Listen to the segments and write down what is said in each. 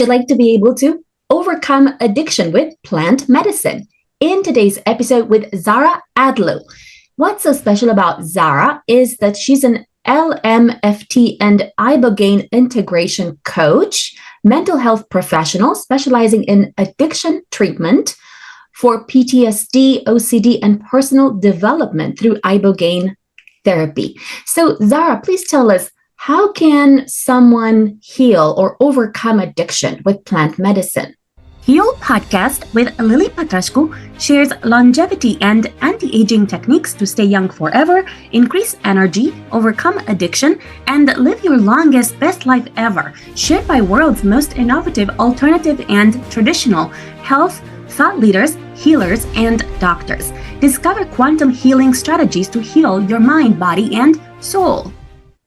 you like to be able to overcome addiction with plant medicine? In today's episode with Zahra Adloo. What's so special about Zahra is that she's an LMFT and Ibogaine integration coach, mental health professional specializing in addiction treatment for PTSD, OCD, and personal development through Ibogaine therapy. So, Zahra, please tell us, how can someone heal or overcome addiction with plant medicine? Heal Podcast with Patrascu shares longevity and anti-aging techniques to stay young forever, increase energy, overcome addiction, and live your longest, best life ever, shared by world's most innovative, alternative, and traditional health thought leaders, healers, and doctors. Discover quantum healing strategies to heal your mind, body, and soul.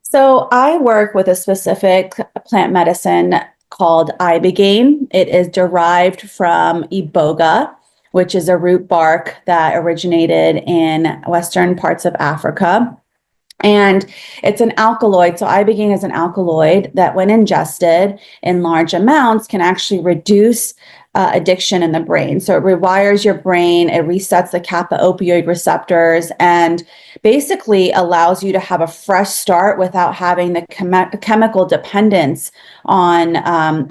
So I work with a specific plant medicine called Ibogaine. It is derived from Iboga, which is a root bark that originated in western parts of Africa. And it's an alkaloid. So Ibogaine is an alkaloid that, when ingested in large amounts, can actually reduce addiction in the brain. So it rewires your brain, it resets the kappa opioid receptors, and basically allows you to have a fresh start without having the chemical dependence on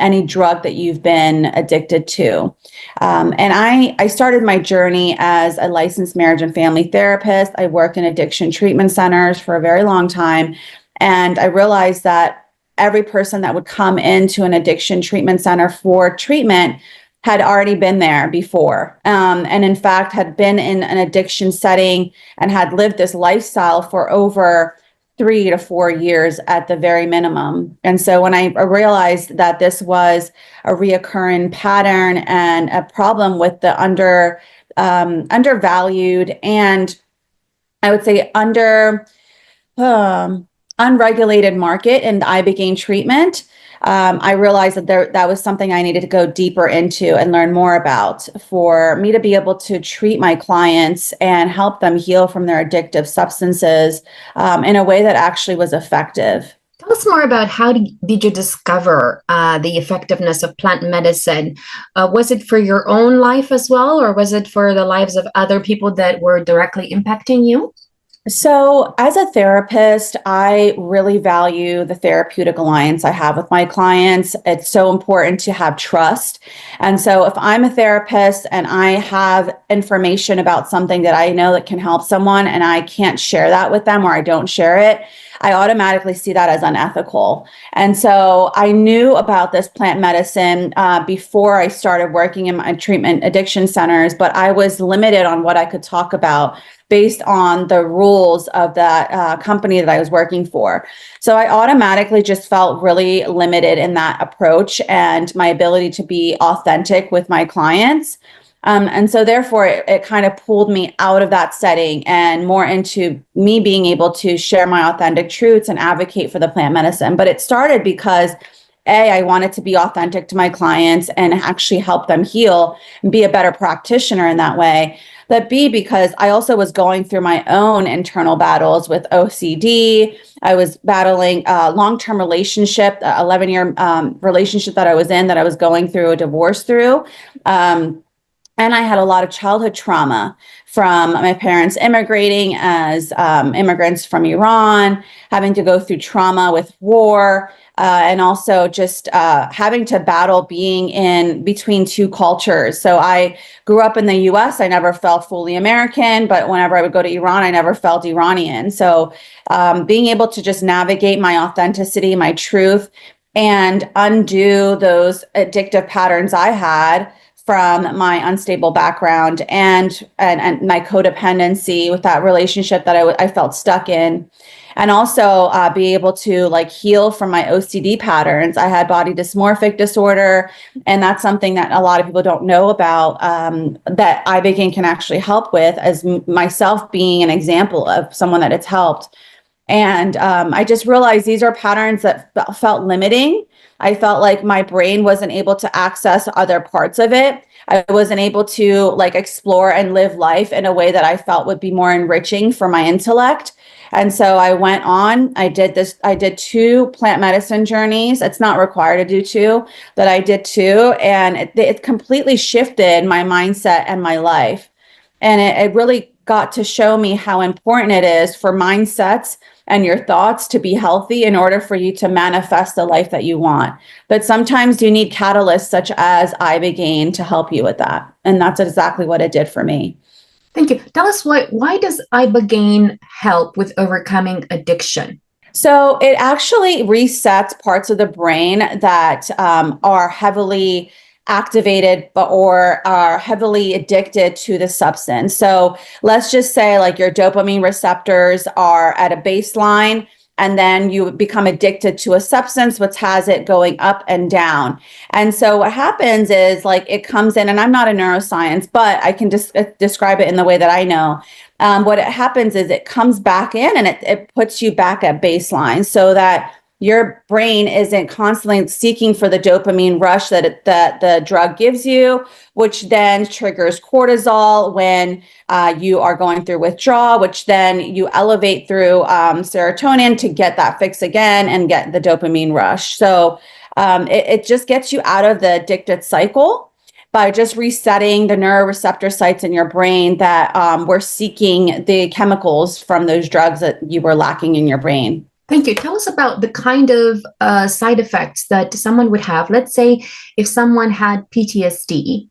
any drug that you've been addicted to. And I started my journey as a licensed marriage and family therapist. I worked in addiction treatment centers for a very long time. And I realized that every person that would come into an addiction treatment center for treatment had already been there before, and in fact had been in an addiction setting and had lived this lifestyle for over 3 to 4 years at the very minimum. And so when I realized that this was a reoccurring pattern and a problem with the undervalued and, I would say, unregulated market in the Ibogaine treatment, I realized that that was something I needed to go deeper into and learn more about for me to be able to treat my clients and help them heal from their addictive substances in a way that actually was effective. Tell us more about how did you discover the effectiveness of plant medicine? Was it for your own life as well, or was it for the lives of other people that were directly impacting you? So as a therapist, I really value the therapeutic alliance I have with my clients. It's so important to have trust. And so if I'm a therapist and I have information about something that I know that can help someone and I can't share that with them, or I don't share it, I automatically see that as unethical. And so I knew about this plant medicine before I started working in my treatment addiction centers, but I was limited on what I could talk about based on the rules of that company that I was working for. So I automatically just felt really limited in that approach and my ability to be authentic with my clients. And so therefore, it kind of pulled me out of that setting and more into me being able to share my authentic truths and advocate for the plant medicine. But it started because I wanted to be authentic to my clients and actually help them heal and be a better practitioner in that way. But B, because I also was going through my own internal battles with OCD. I was battling a long-term relationship, 11-year relationship that I was in, that I was going through a divorce through. And I had a lot of childhood trauma from my parents immigrating as immigrants from Iran, having to go through trauma with war, and also just having to battle being in between two cultures. So I grew up in the US. I never felt fully American, but whenever I would go to Iran, I never felt Iranian. So being able to just navigate my authenticity, my truth, and undo those addictive patterns I had from my unstable background and my codependency with that relationship that I felt stuck in. And also be able to heal from my OCD patterns. I had body dysmorphic disorder, and that's something that a lot of people don't know about, that Ibogaine can actually help with, as myself being an example of someone that it's helped. And I just realized these are patterns that felt limiting. I felt like my brain wasn't able to access other parts of it. I wasn't able to explore and live life in a way that I felt would be more enriching for my intellect. And so I went on, I did 2 plant medicine journeys. It's not required to do 2, but I did 2. And it completely shifted my mindset and my life. And it really got to show me how important it is for mindsets and your thoughts to be healthy in order for you to manifest the life that you want. But sometimes you need catalysts such as Ibogaine to help you with that. And that's exactly what it did for me. Thank you. Tell us why does Ibogaine help with overcoming addiction? So it actually resets parts of the brain that are heavily activated or are heavily addicted to the substance. So let's just say like your dopamine receptors are at a baseline, and then you become addicted to a substance, which has it going up and down. And so what happens is like it comes in, and I'm not a neuroscience, but I can just describe it in the way that I know. What it happens is it comes back in and it puts you back at baseline so that your brain isn't constantly seeking for the dopamine rush that the drug gives you, which then triggers cortisol when you are going through withdrawal, which then you elevate through serotonin to get that fix again and get the dopamine rush. So it just gets you out of the addicted cycle by just resetting the neuroreceptor sites in your brain that were seeking the chemicals from those drugs that you were lacking in your brain. Thank you. Tell us about the kind of side effects that someone would have. Let's say if someone had PTSD,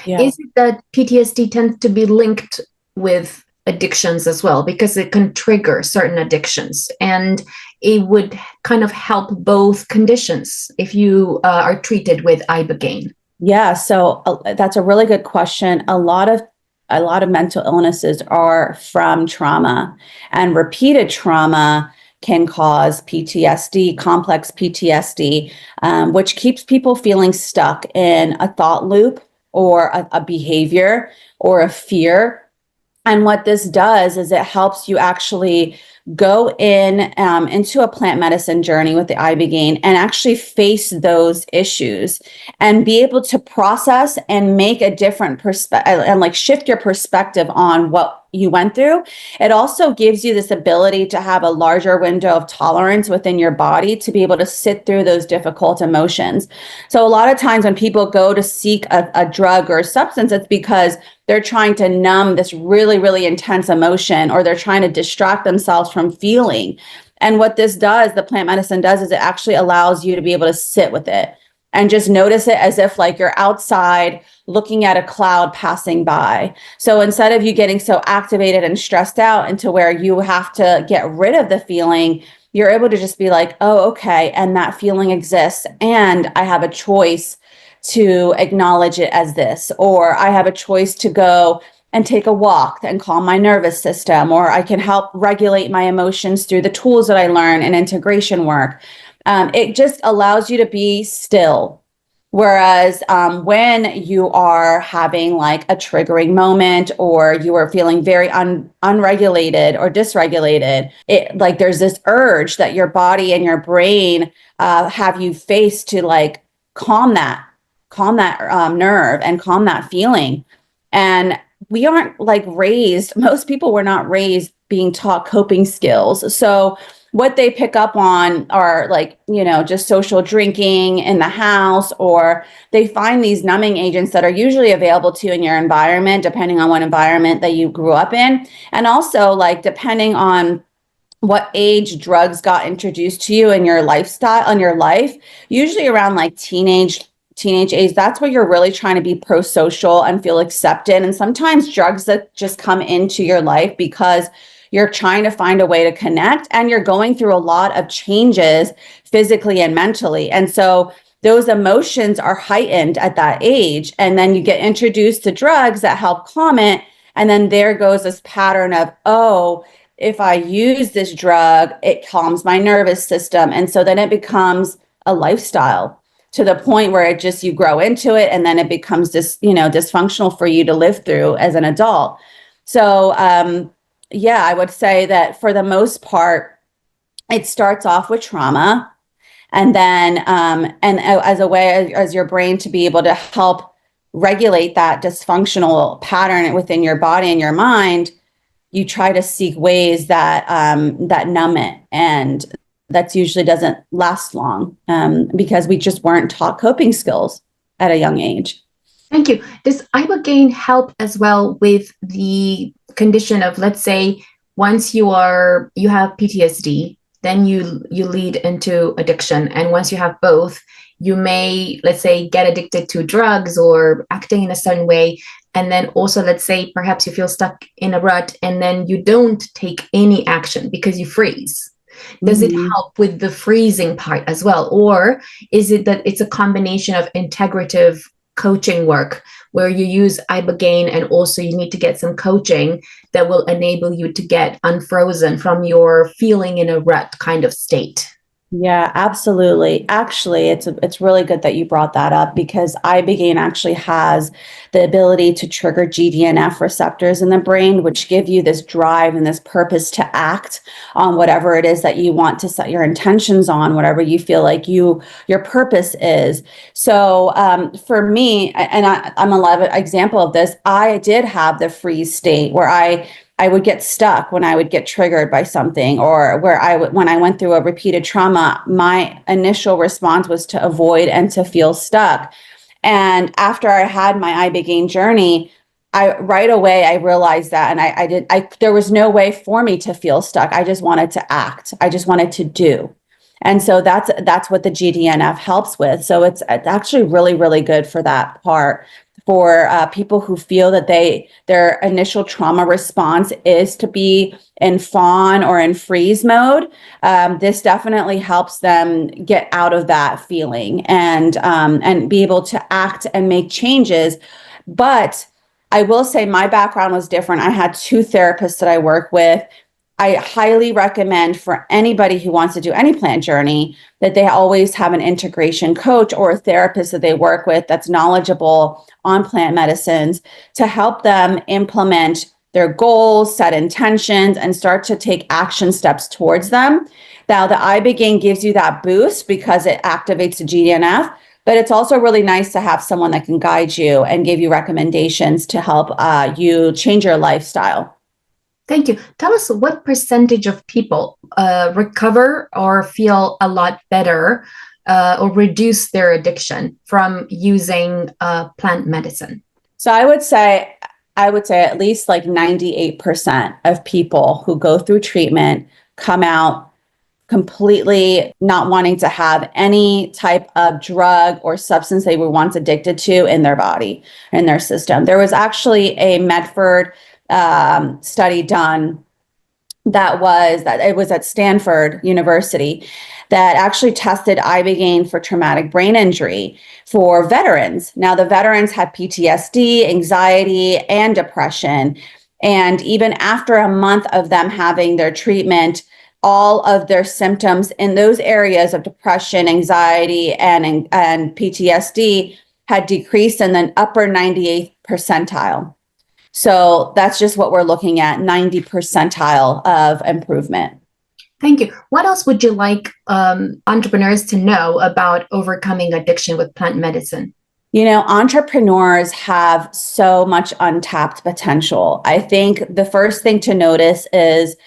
is it that PTSD tends to be linked with addictions as well, because it can trigger certain addictions, and it would kind of help both conditions if you are treated with Ibogaine? Yeah, so that's a really good question. A lot of mental illnesses are from trauma, and repeated trauma can cause PTSD, complex PTSD, which keeps people feeling stuck in a thought loop or a behavior or a fear. And what this does is it helps you actually go in into a plant medicine journey with the Ibogaine and actually face those issues and be able to process and make a different perspective and like shift your perspective on what you went through. It also gives you this ability to have a larger window of tolerance within your body to be able to sit through those difficult emotions. So a lot of times when people go to seek a drug or a substance, it's because they're trying to numb this really, really intense emotion, or they're trying to distract themselves from feeling. And what this does, the plant medicine does, is it actually allows you to be able to sit with it and just notice it as if like you're outside looking at a cloud passing by. So instead of you getting so activated and stressed out into where you have to get rid of the feeling, you're able to just be like, oh, okay. And that feeling exists. And I have a choice to acknowledge it as this, or I have a choice to go and take a walk and calm my nervous system, or I can help regulate my emotions through the tools that I learn in integration work. It just allows you to be still. Whereas when you are having like a triggering moment, or you are feeling very unregulated or dysregulated, it like there's this urge that your body and your brain have you face to like calm that nerve and calm that feeling. And we aren't like raised, most people were not raised being taught coping skills. So what they pick up on are like, just social drinking in the house, or they find these numbing agents that are usually available to you in your environment, depending on what environment that you grew up in. And also like depending on what age drugs got introduced to you in your lifestyle, in your life, usually around like teenage age, that's where you're really trying to be pro-social and feel accepted. And sometimes drugs that just come into your life because you're trying to find a way to connect, and you're going through a lot of changes physically and mentally. And so those emotions are heightened at that age. And then you get introduced to drugs that help calm it. And then there goes this pattern of, oh, if I use this drug, it calms my nervous system. And so then it becomes a lifestyle to the point where it just, you grow into it, and then it becomes dysfunctional for you to live through as an adult. So, I would say that for the most part, it starts off with trauma, and then, and as a way as your brain to be able to help regulate that dysfunctional pattern within your body and your mind, you try to seek ways that that numb it, and that usually doesn't last long, because we just weren't taught coping skills at a young age. Thank you. Does Ibogaine help as well with the condition of, let's say, once you have PTSD, then you lead into addiction, and once you have both, you may, let's say, get addicted to drugs or acting in a certain way, and then also, let's say, perhaps you feel stuck in a rut, and then you don't take any action because you freeze. Does it help with the freezing part as well, or is it that it's a combination of integrative coaching work where you use Ibogaine and also you need to get some coaching that will enable you to get unfrozen from your feeling in a rut kind of state? Yeah, absolutely. Actually, it's really good that you brought that up, because Ibogaine actually has the ability to trigger GDNF receptors in the brain, which give you this drive and this purpose to act on whatever it is that you want to set your intentions on, whatever you feel like your purpose is. So for me, and I'm a live example of this, I did have the freeze state where I would get stuck when I would get triggered by something, or when I went through a repeated trauma, my initial response was to avoid and to feel stuck. And after I had my Ibogaine journey, right away I realized that, and there was no way for me to feel stuck. I just wanted to act. I just wanted to do. And so that's what the GDNF helps with. So it's actually really, really good for that part. For people who feel that their initial trauma response is to be in fawn or in freeze mode, this definitely helps them get out of that feeling and be able to act and make changes. But I will say my background was different. I had 2 therapists that I work with. I highly recommend for anybody who wants to do any plant journey that they always have an integration coach or a therapist that they work with that's knowledgeable on plant medicines to help them implement their goals, set intentions, and start to take action steps towards them. Now, the Ibogaine gives you that boost because it activates the GDNF, but it's also really nice to have someone that can guide you and give you recommendations to help you change your lifestyle. Thank you. Tell us, what percentage of people recover or feel a lot better or reduce their addiction from using plant medicine? So I would say at least like 98% of people who go through treatment come out completely not wanting to have any type of drug or substance they were once addicted to in their body, in their system. There was actually a Medford study done that it was at Stanford University that actually tested Ibogaine for traumatic brain injury for veterans. Now, the veterans had PTSD, anxiety, and depression. And even after a month of them having their treatment, all of their symptoms in those areas of depression, anxiety, and PTSD had decreased in the upper 98th percentile. So that's just what we're looking at, 90 percentile of improvement. Thank you. What else would you like entrepreneurs to know about overcoming addiction with plant medicine? You know, entrepreneurs have so much untapped potential. I think the first thing to notice is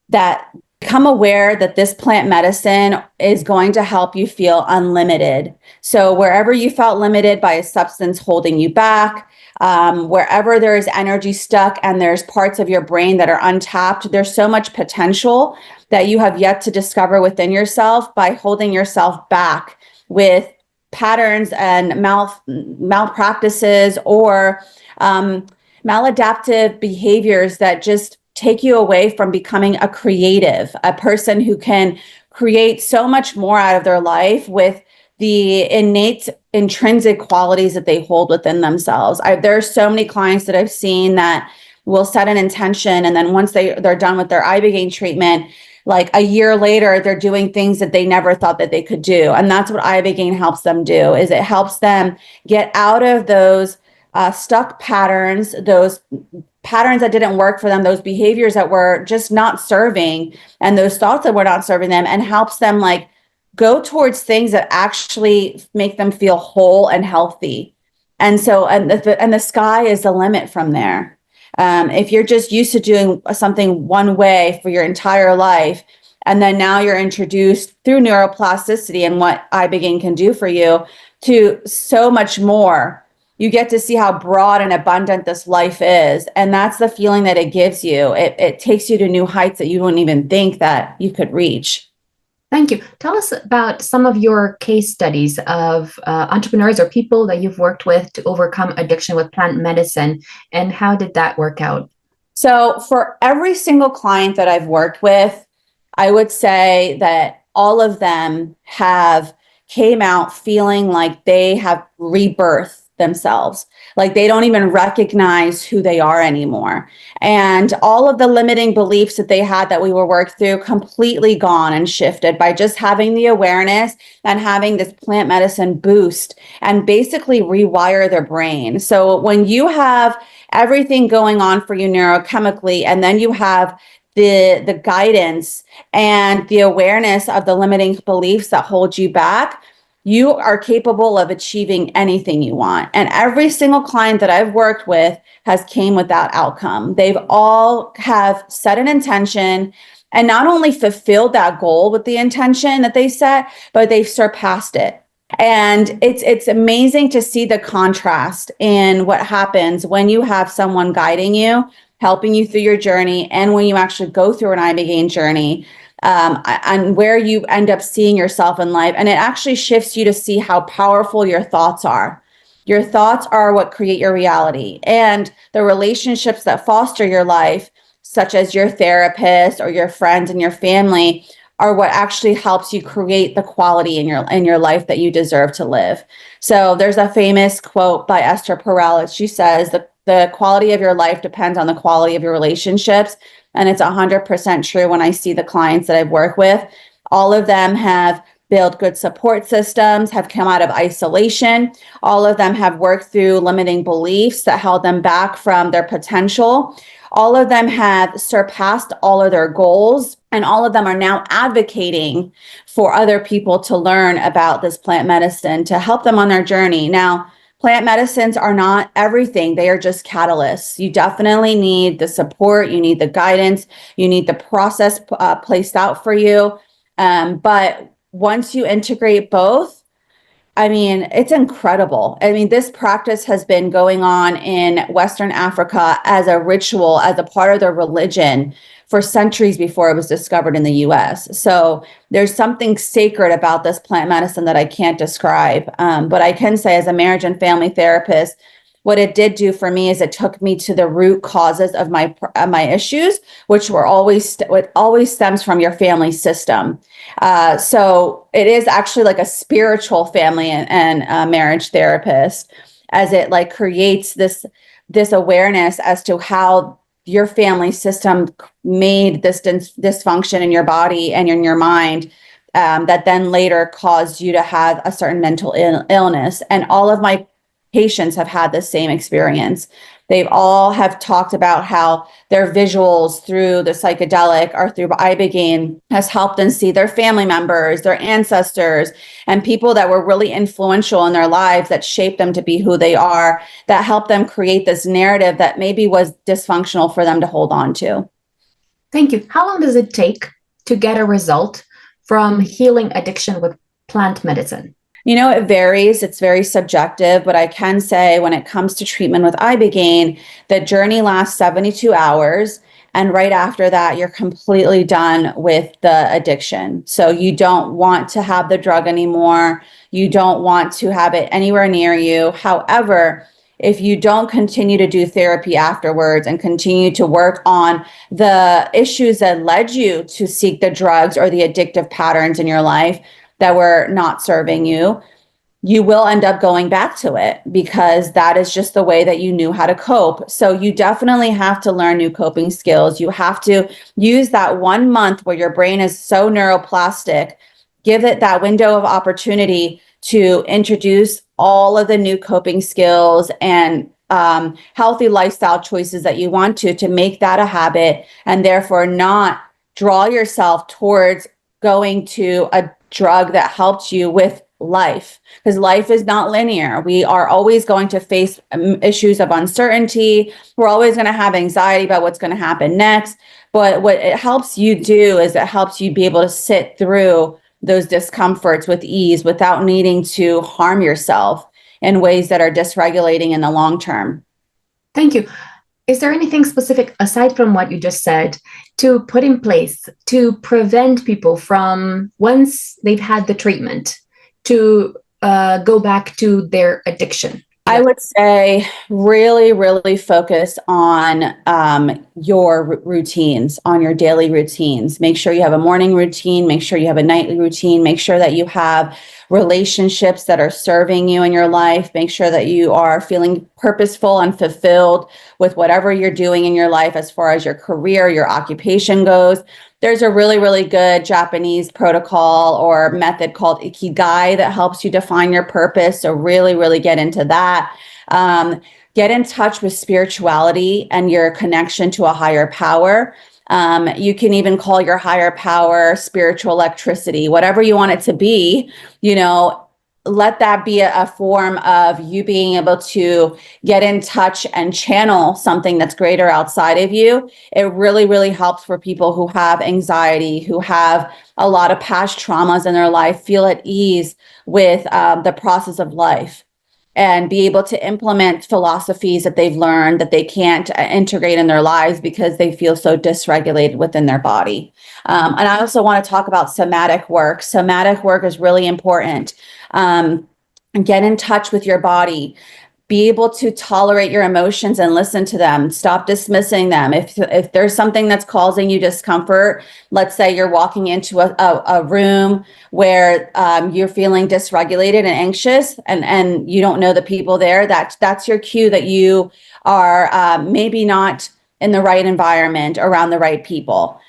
that become aware that this plant medicine is going to help you feel unlimited. So wherever you felt limited by a substance holding you back, wherever there is energy stuck and there's parts of your brain that are untapped, there's so much potential that you have yet to discover within yourself by holding yourself back with patterns and malpractices or maladaptive behaviors that just take you away from becoming a creative, a person who can create so much more out of their life with the innate intrinsic qualities that they hold within themselves. There are so many clients that I've seen that will set an intention, and then once they're done with their Ibogaine treatment, like a year later, they're doing things that they never thought that they could do. And that's what Ibogaine helps them do, is it helps them get out of those stuck patterns, those patterns that didn't work for them, those behaviors that were just not serving, and those thoughts that were not serving them, and helps them like go towards things that actually make them feel whole and healthy. And so, and the sky is the limit from there. If you're just used to doing something one way for your entire life, and then now you're introduced through neuroplasticity and what Ibogaine can do for you to so much more, you get to see how broad and abundant this life is. And that's the feeling that it gives you. It takes you to new heights that you wouldn't even think that you could reach. Thank you. Tell us about some of your case studies of entrepreneurs or people that you've worked with to overcome addiction with plant medicine, and how did that work out? So for every single client that I've worked with, I would say that all of them have came out feeling like they have rebirthed themselves, like they don't even recognize who they are anymore. And all of the limiting beliefs that they had that we were worked through completely gone and shifted by just having the awareness and having this plant medicine boost and basically rewire their brain. So when you have everything going on for you neurochemically, and then you have the guidance and the awareness of the limiting beliefs that hold you back, you are capable of achieving anything you want. And every single client that I've worked with has came with that outcome. They've all have set an intention and not only fulfilled that goal with the intention that they set, but they've surpassed it. And it's amazing to see the contrast in what happens when you have someone guiding you, helping you through your journey, and when you actually go through an Ibogaine journey, and where you end up seeing yourself in life. And it actually shifts you to see how powerful your thoughts are. Your thoughts are what create your reality, and the relationships that foster your life, such as your therapist or your friends and your family, are what actually helps you create the quality in your life that you deserve to live. So there's a famous quote by Esther Perel. She says, the quality of your life depends on the quality of your relationships. And it's 100% true when I see the clients that I've worked with. All of them have built good support systems, have come out of isolation. All of them have worked through limiting beliefs that held them back from their potential. All of them have surpassed all of their goals, and all of them are now advocating for other people to learn about this plant medicine to help them on their journey. Now, plant medicines are not everything. They are just catalysts. You definitely need the support. You need the guidance. You need the process placed out for you. But once you integrate both, I mean, it's incredible. I mean, this practice has been going on in Western Africa as a ritual, as a part of their religion for centuries before it was discovered in the US. So there's something sacred about this plant medicine that I can't describe. But I can say, as a marriage and family therapist, what it did do for me is it took me to the root causes of my issues, which were what always stems from your family system. So it is actually like a spiritual family and marriage therapist, as it like creates this awareness as to how your family system made this dysfunction in your body and in your mind, that then later caused you to have a certain mental illness. And all of my patients have had the same experience. They've all have talked about how their visuals through the psychedelic or through Ibogaine has helped them see their family members, their ancestors, and people that were really influential in their lives that shaped them to be who they are, that helped them create this narrative that maybe was dysfunctional for them to hold on to. Thank you. How long does it take to get a result from healing addiction with plant medicine? You know, it varies. It's very subjective, but I can say when it comes to treatment with Ibogaine, the journey lasts 72 hours. And right after that, you're completely done with the addiction. So you don't want to have the drug anymore. You don't want to have it anywhere near you. However, if you don't continue to do therapy afterwards and continue to work on the issues that led you to seek the drugs or the addictive patterns in your life that were not serving you, you will end up going back to it because that is just the way that you knew how to cope. So you definitely have to learn new coping skills. You have to use that 1 month where your brain is so neuroplastic, give it that window of opportunity to introduce all of the new coping skills and healthy lifestyle choices that you want to make that a habit, and therefore not draw yourself towards going to a drug that helped you with life, because life is not linear. We are always going to face issues of uncertainty. We're always going to have anxiety about what's going to happen next. But what it helps you do is it helps you be able to sit through those discomforts with ease without needing to harm yourself in ways that are dysregulating in the long term. Thank you. Is there anything specific aside from what you just said to put in place to prevent people from, once they've had the treatment, to go back to their addiction? I would say really, really focus on your routines, on your daily routines. Make sure you have a morning routine. Make sure you have a nightly routine. Make sure that you have relationships that are serving you in your life. Make sure that you are feeling purposeful and fulfilled with whatever you're doing in your life as far as your career, your occupation goes. There's a really, really good Japanese protocol or method called Ikigai that helps you define your purpose. So really, really get into that. Get in touch with spirituality and your connection to a higher power. You can even call your higher power spiritual electricity, whatever you want it to be, let that be a form of you being able to get in touch and channel something that's greater outside of you. It really, really helps for people who have anxiety, who have a lot of past traumas in their life, feel at ease with the process of life and be able to implement philosophies that they've learned that they can't integrate in their lives because they feel so dysregulated within their body. And I also want to talk about somatic work. Somatic work is really important. Get in touch with your body. Be able to tolerate your emotions and listen to them. Stop dismissing them. If there's something that's causing you discomfort, let's say you're walking into a room where you're feeling dysregulated and anxious and you don't know the people there, that's your cue that you are maybe not in the right environment around the right people.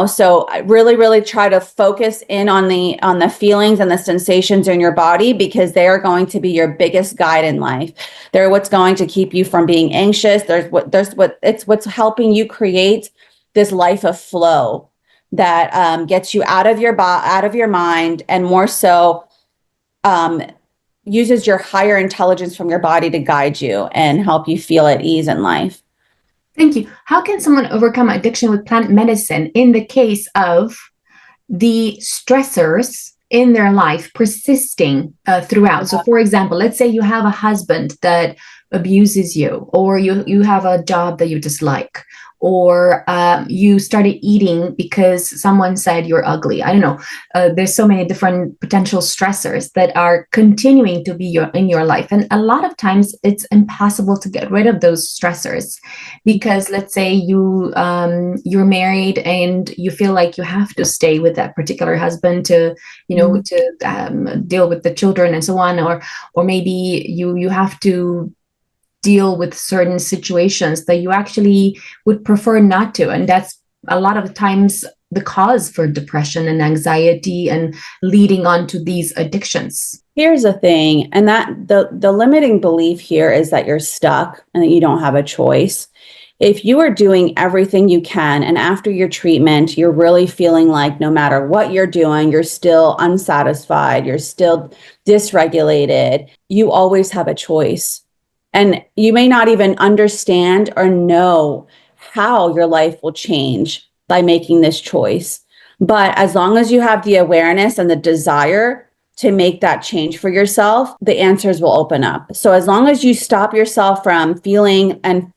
So I really, really try to focus in on the feelings and the sensations in your body, because they are going to be your biggest guide in life. They're what's going to keep you from being anxious. It's what's helping you create this life of flow that gets you out of your mind, and more so uses your higher intelligence from your body to guide you and help you feel at ease in life. Thank you. How can someone overcome addiction with plant medicine in the case of the stressors in their life persisting throughout? So, for example, let's say you have a husband that abuses you, or you have a job that you dislike, or you started eating because someone said you're ugly. I don't know. There's so many different potential stressors that are continuing to be in your life. And a lot of times it's impossible to get rid of those stressors, because let's say you're married and you feel like you have to stay with that particular husband to, to deal with the children and so on, or maybe you have to deal with certain situations that you actually would prefer not to. And that's a lot of times the cause for depression and anxiety and leading on to these addictions. Here's the thing, and that the limiting belief here is that you're stuck and that you don't have a choice. If you are doing everything you can, and after your treatment, you're really feeling like no matter what you're doing, you're still unsatisfied, you're still dysregulated, you always have a choice. And you may not even understand or know how your life will change by making this choice. But as long as you have the awareness and the desire to make that change for yourself, the answers will open up. So as long as you stop yourself from feeling and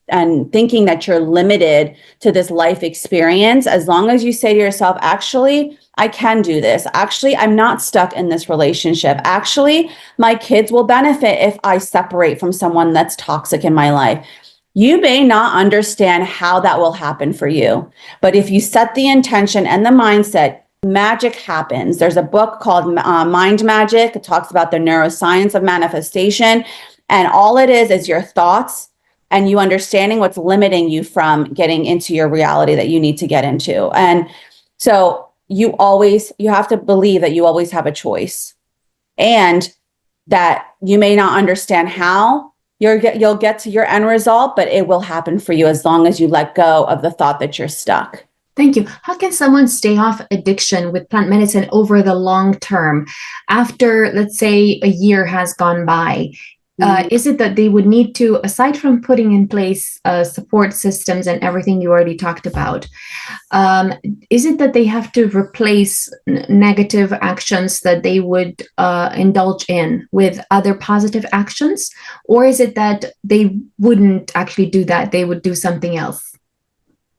thinking that you're limited to this life experience, as long as you say to yourself, actually, I can do this. Actually, I'm not stuck in this relationship. Actually, my kids will benefit if I separate from someone that's toxic in my life. You may not understand how that will happen for you, but if you set the intention and the mindset, magic happens. There's a book called Mind Magic. It talks about the neuroscience of manifestation. And all it is your thoughts and you understanding what's limiting you from getting into your reality that you need to get into. And so you have to believe that you always have a choice, and that you may not understand how you'll get to your end result, but it will happen for you as long as you let go of the thought that you're stuck. Thank you. How can someone stay off addiction with plant medicine over the long term after, let's say, a year has gone by? Is it that they would need to, aside from putting in place support systems and everything you already talked about, is it that they have to replace negative actions that they would indulge in with other positive actions? Or is it that they wouldn't actually do that? They would do something else?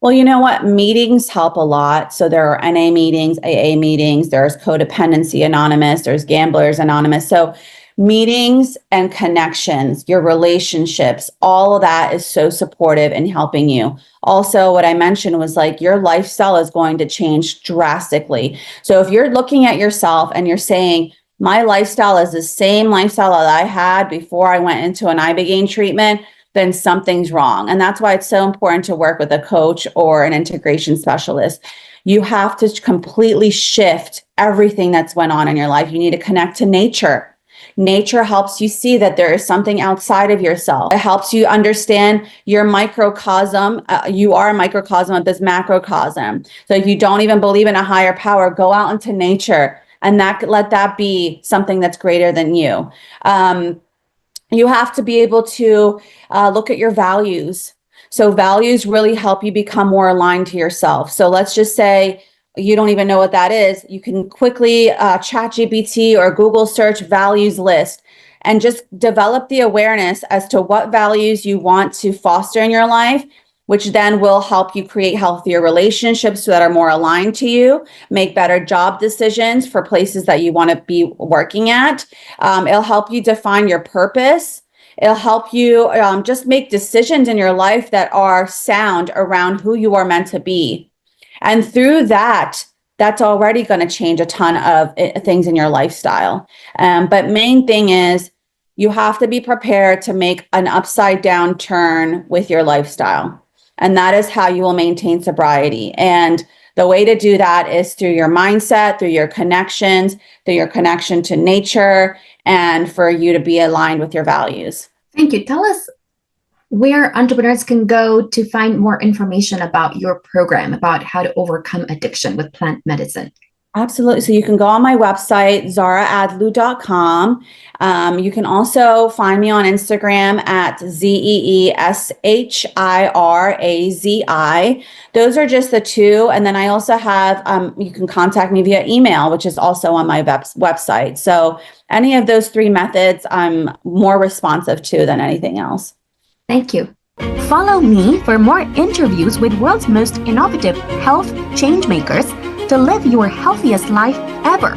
Well, you know what? Meetings help a lot. So there are NA meetings, AA meetings, there's Codependency Anonymous, there's Gamblers Anonymous. So meetings and connections, your relationships, all of that is so supportive in helping you. Also, what I mentioned was like your lifestyle is going to change drastically. So if you're looking at yourself and you're saying, my lifestyle is the same lifestyle that I had before I went into an Ibogaine treatment, then something's wrong. And that's why it's so important to work with a coach or an integration specialist. You have to completely shift everything that's went on in your life. You need to connect to nature. Nature helps you see that there is something outside of yourself. It helps you understand your microcosm. You are a microcosm of this macrocosm. So if you don't even believe in a higher power, go out into nature and let that be something that's greater than you. You have to be able to look at your values. So values really help you become more aligned to yourself. So let's just say you don't even know what that is. You can quickly chat GPT or Google search values list and just develop the awareness as to what values you want to foster in your life, which then will help you create healthier relationships that are more aligned to you, make better job decisions for places that you want to be working at. It'll help you define your purpose. It'll help you just make decisions in your life that are sound around who you are meant to be. And through that, that's already going to change a ton of things in your lifestyle. But main thing is you have to be prepared to make an upside down turn with your lifestyle. And that is how you will maintain sobriety. And the way to do that is through your mindset, through your connections, through your connection to nature, and for you to be aligned with your values. Thank you. Tell us where entrepreneurs can go to find more information about your program, about how to overcome addiction with plant medicine. Absolutely. So you can go on my website, zahraadloo.com. You can also find me on Instagram at ZeeShirazi. Those are just the two. And then I also have, you can contact me via email, which is also on my website. So any of those three methods, I'm more responsive to than anything else. Thank you. Follow me for more interviews with world's most innovative health change makers to live your healthiest life ever.